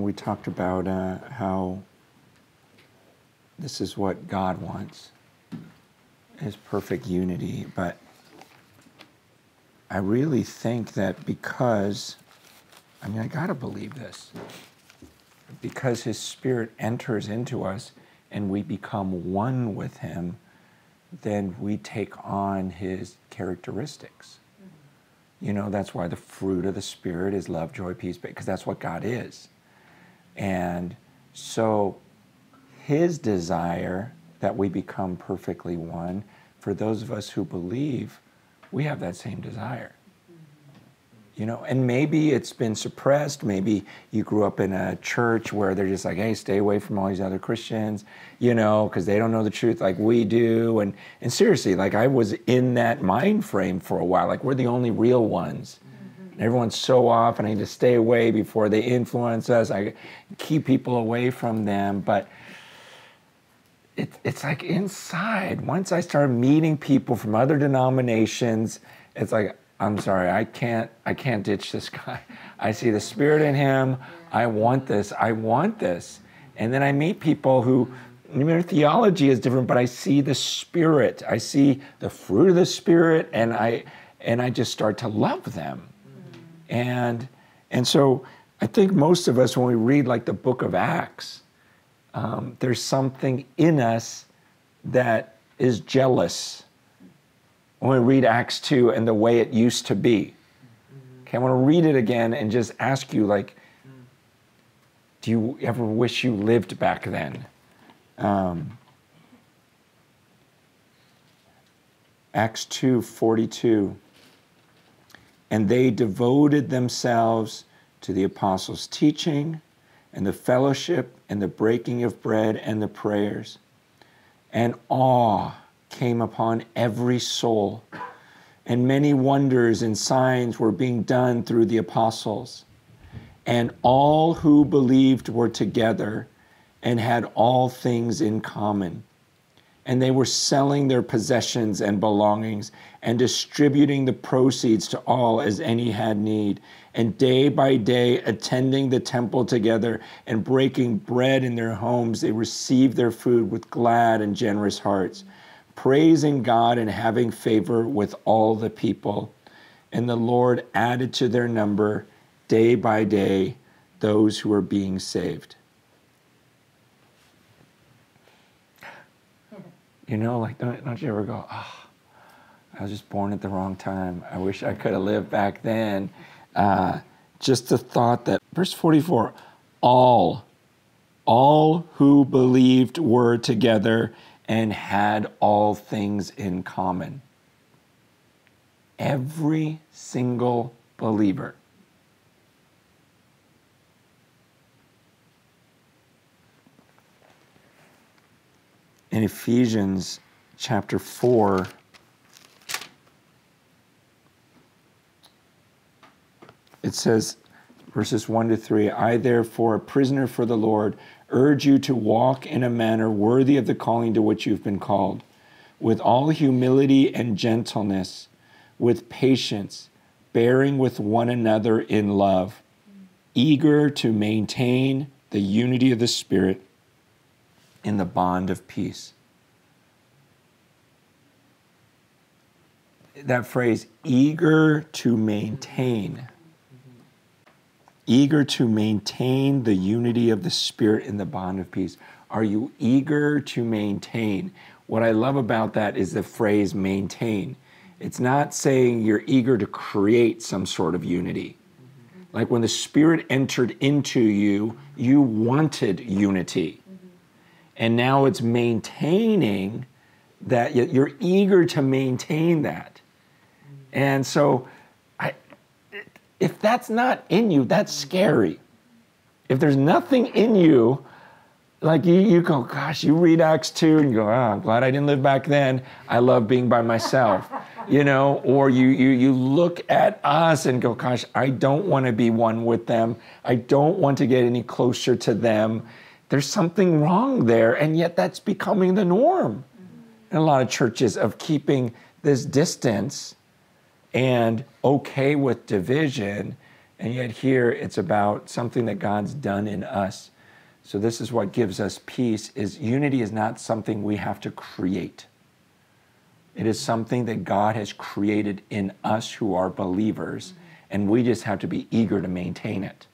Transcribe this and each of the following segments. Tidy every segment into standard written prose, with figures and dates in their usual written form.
we talked about how this is what God wants, is perfect unity. But I really think that because, I gotta believe this, because His Spirit enters into us and we become one with Him, then we take on His characteristics. That's why the fruit of the Spirit is love, joy, peace, because that's what God is. And so His desire that we become perfectly one, for those of us who believe, we have that same desire. And maybe it's been suppressed. Maybe you grew up in a church where they're just like, hey, stay away from all these other Christians, because they don't know the truth like we do. And seriously, like I was in that mind frame for a while. Like we're the only real ones. And everyone's so off and I need to stay away before they influence us. I keep people away from them. But it's like inside, once I started meeting people from other denominations, it's like, I'm sorry, I can't ditch this guy. I see the Spirit in him. I want this. And then I meet people who, their theology is different, but I see the Spirit. I see the fruit of the Spirit, and I just start to love them. And so I think most of us, when we read like the book of Acts, there's something in us that is jealous when we read Acts 2 and the way it used to be. Okay, I want to read it again and just ask you, like, do you ever wish you lived back then? Acts 2:42. And they devoted themselves to the apostles' teaching and the fellowship and the breaking of bread and the prayers. And awe came upon every soul, and many wonders and signs were being done through the apostles. And all who believed were together and had all things in common. And they were selling their possessions and belongings and distributing the proceeds to all as any had need. And day by day, attending the temple together and breaking bread in their homes, they received their food with glad and generous hearts, praising God and having favor with all the people. And the Lord added to their number day by day those who were being saved. Don't you ever go, I was just born at the wrong time. I wish I could have lived back then. Just the thought that, verse 44, all who believed were together and had all things in common. Every single believer. In Ephesians chapter 4, it says, verses 1-3, I therefore, a prisoner for the Lord, urge you to walk in a manner worthy of the calling to which you've been called, with all humility and gentleness, with patience, bearing with one another in love, eager to maintain the unity of the Spirit in the bond of peace. That phrase, eager to maintain. Eager to maintain the unity of the Spirit in the bond of peace. Are you eager to maintain? What I love about that is the phrase maintain. It's not saying you're eager to create some sort of unity. Like when the Spirit entered into you, you wanted unity. And now it's maintaining that. You're eager to maintain that. And so if that's not in you, that's scary. If there's nothing in you, like you go, gosh, you read Acts 2 and you go, I'm glad I didn't live back then. I love being by myself, or you look at us and go, gosh, I don't want to be one with them. I don't want to get any closer to them. There's something wrong there, and yet that's becoming the norm in a lot of churches, of keeping this distance and okay with division. And yet here it's about something that God's done in us. So this is what gives us peace, is unity is not something we have to create. It is something that God has created in us who are believers, and we just have to be eager to maintain it.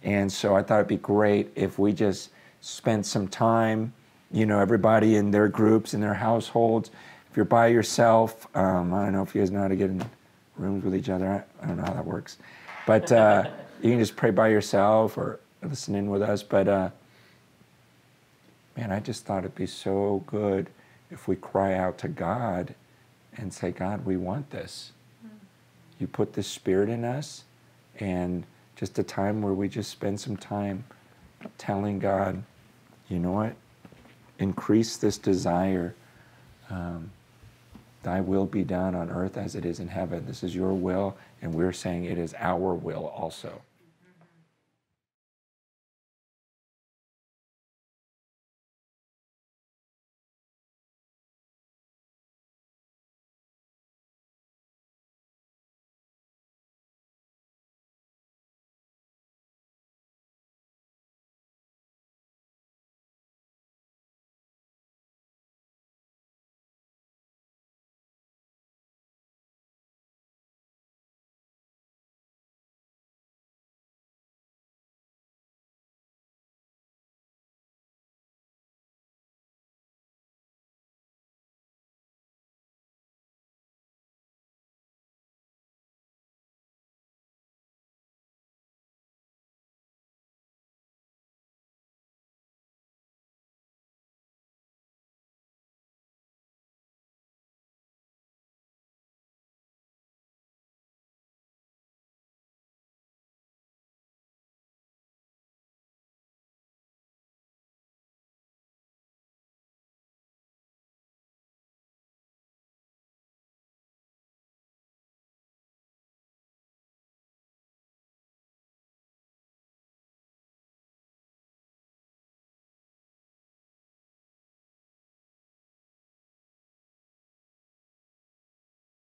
And so I thought it'd be great if we just spent some time, you know, everybody in their groups, in their households. If you're by yourself, I don't know if you guys know how to get in rooms with each other. I don't know how that works. But you can just pray by yourself or listen in with us. But man, I just thought it'd be so good if we cry out to God and say, God, we want this. You put this Spirit in us, and just a time where we just spend some time telling God, you know what, increase this desire. Thy will be done on earth as it is in heaven. This is your will, and we're saying it is our will also.